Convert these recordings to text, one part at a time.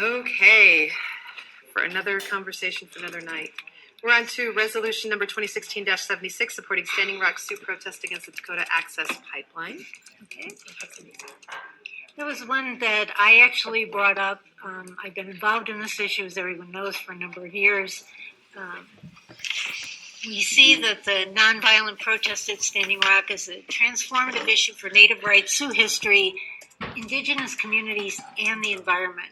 Okay, for another conversation for another night. We're on to resolution number 2016-76, supporting Standing Rock Sioux protest against the Dakota Access Pipeline. Okay. There was one that I actually brought up. I've been involved in this issue, as everyone knows, for a number of years. We see that the nonviolent protest at Standing Rock is a transformative issue for Native rights, Sioux history, Indigenous communities, and the environment.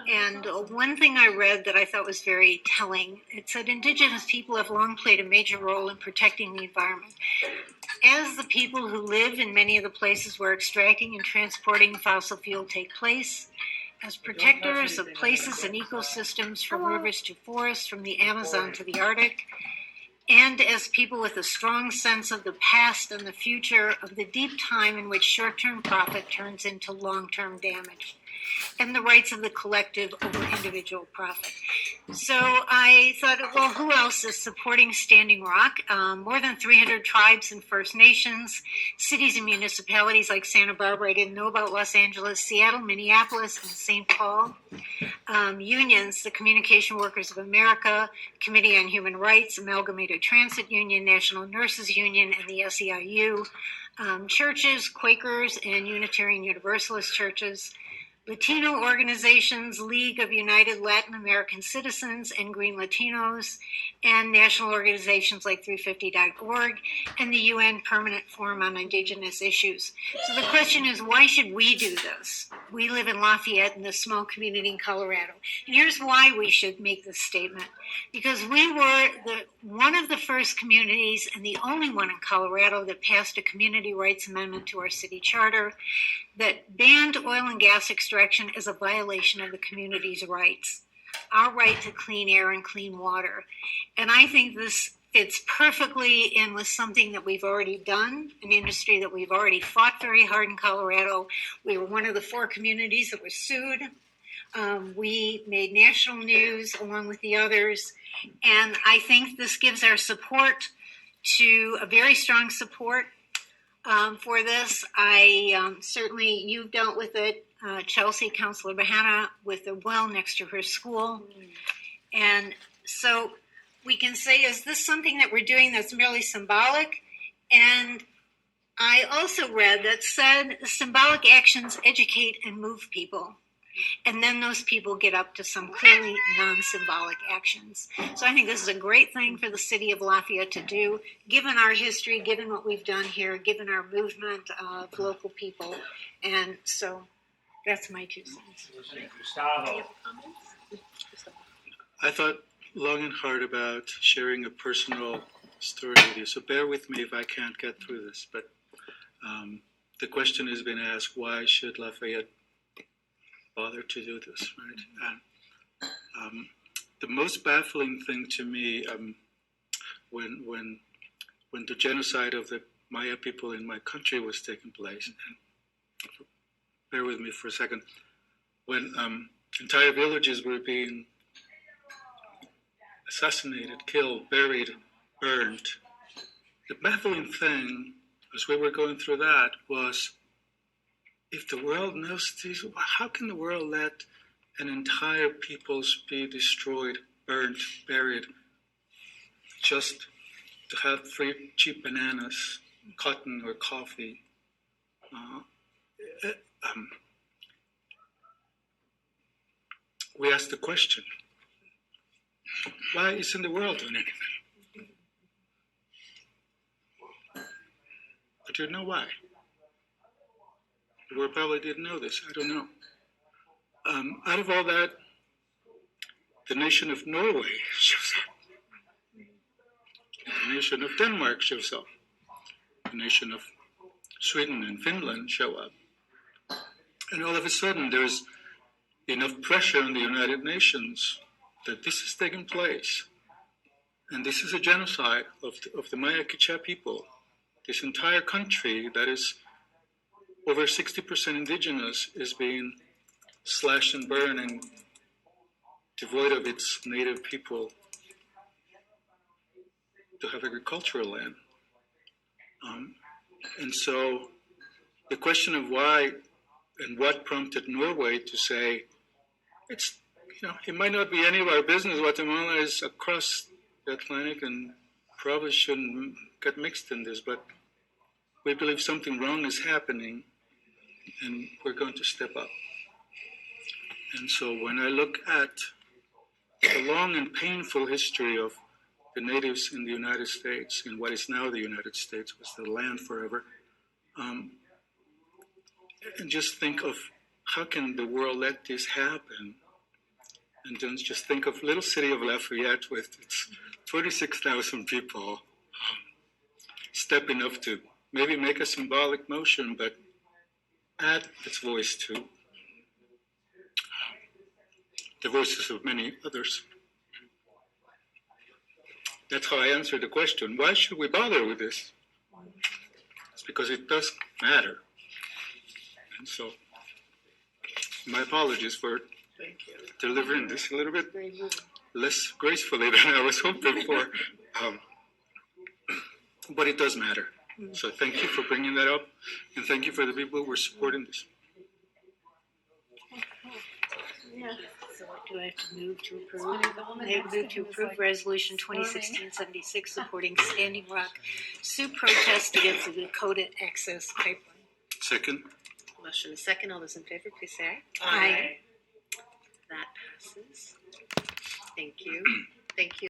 And one thing I read that I thought was very telling, it said Indigenous people have long played a major role in protecting the environment. As the people who live in many of the places where extracting and transporting fossil fuel take place, as protectors of places and ecosystems from rivers to forests, from the Amazon to the Arctic, and as people with a strong sense of the past and the future, of the deep time in which short-term profit turns into long-term damage, and the rights of the collective over individual profit. So I thought, well, who else is supporting Standing Rock? More than 300 tribes and First Nations, cities and municipalities like Santa Barbara. I didn't know about Los Angeles, Seattle, Minneapolis, and St. Paul. Unions, the Communication Workers of America, Committee on Human Rights, Amalgamated Transit Union, National Nurses Union, and the SEIU. Churches, Quakers, and Unitarian Universalist churches. Latino organizations, League of United Latin American Citizens and Green Latinos, and national organizations like 350.org, and the UN Permanent Forum on Indigenous Issues. So the question is, why should we do this? We live in Lafayette, in this small community in Colorado. And here's why we should make this statement. Because we were one of the first communities, and the only one in Colorado, that passed a community rights amendment to our city charter that banned oil and gas extraction as a violation of the community's rights, our right to clean air and clean water. And I think this fits perfectly in with something that we've already done, an industry that we've already fought very hard in Colorado. We were one of the 4 communities that was sued. We made national news along with the others. And I think this gives our support to a very strong support for this. Certainly, you've dealt with it, Chelsea, Councilor Bahana, with the well next to her school. And so we can say, is this something that we're doing that's merely symbolic? And I also read that said symbolic actions educate and move people. And then those people get up to some clearly non-symbolic actions. So I think this is a great thing for the city of Lafayette to do, given our history, given what we've done here, given our movement of local people. And so that's my 2 cents. Gustavo. I thought long and hard about sharing a personal story with you, so bear with me if I can't get through this. But the question has been asked, why should Lafayette bother to do this, right? And the most baffling thing to me, when the genocide of the Maya people in my country was taking place, and bear with me for a second, when entire villages were being assassinated, killed, buried, burned, the baffling thing as we were going through that was, if the world knows this, how can the world let an entire peoples be destroyed, burnt, buried, just to have free cheap bananas, cotton, or coffee? We asked the question, why isn't the world doing anything? But you know why? The world probably didn't know this. I don't know. Out of all that, the nation of Norway shows up. The nation of Denmark shows up. The nation of Sweden and Finland show up. And all of a sudden, there's enough pressure on the United Nations that this is taking place. And this is a genocide of the Maya Kichwa people. This entire country that is over 60% indigenous is being slashed and burned and devoid of its native people to have agricultural land. And so the question of why and what prompted Norway to say, it's, it might not be any of our business. Guatemala is across the Atlantic and probably shouldn't get mixed in this, but we believe something wrong is happening and we're going to step up. And so when I look at the long and painful history of the natives in the United States, in what is now the United States, was the land forever, and just think of how can the world let this happen? And then just think of little city of Lafayette with its 26,000 people stepping up to maybe make a symbolic motion, but add its voice to the voices of many others. That's how I answer the question. Why should we bother with this? It's because it does matter. And so, my apologies for delivering this a little bit less gracefully than I was hoping for. But it does matter. So thank you for bringing that up, and thank you for the people who are supporting this. So do I have to move to approve? I move to approve Resolution 2016-76 supporting Standing Rock Sioux protest against the Dakota Access Pipeline. Second. Motion is second. All those in favor, please say aye. Aye. That passes. Thank you. Thank you.